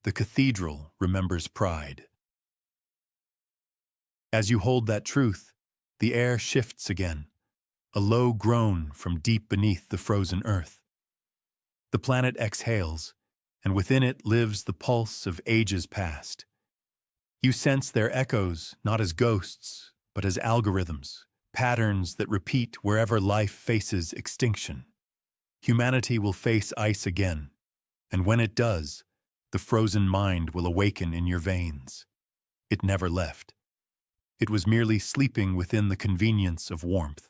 Speaker 1: The cathedral remembers pride. As you hold that truth, the air shifts again, a low groan from deep beneath the frozen earth. The planet exhales, and within it lives the pulse of ages past. You sense their echoes not as ghosts, but as algorithms, patterns that repeat wherever life faces extinction. Humanity will face ice again, and when it does, the frozen mind will awaken in your veins. It never left. It was merely sleeping within the convenience of warmth.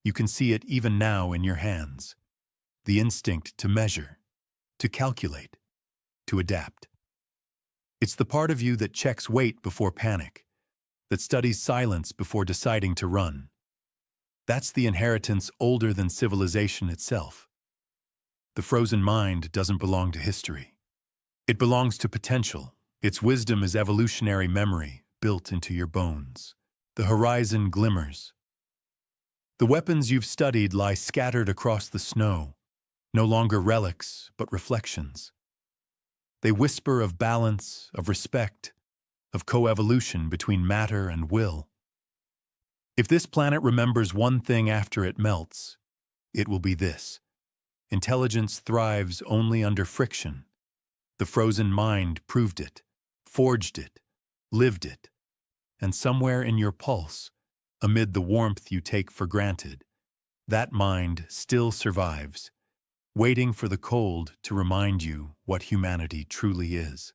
Speaker 1: You can see it even now in your hands. The instinct to measure, to calculate, to adapt. It's the part of you that checks weight before panic, that studies silence before deciding to run. That's the inheritance older than civilization itself. The frozen mind doesn't belong to history. It belongs to potential. Its wisdom is evolutionary memory built into your bones. The horizon glimmers. The weapons you've studied lie scattered across the snow, no longer relics, but reflections. They whisper of balance, of respect, of coevolution between matter and will. If this planet remembers one thing after it melts, it will be this: intelligence thrives only under friction. The frozen mind proved it, forged it, lived it, and somewhere in your pulse, amid the warmth you take for granted, that mind still survives, waiting for the cold to remind you what humanity truly is.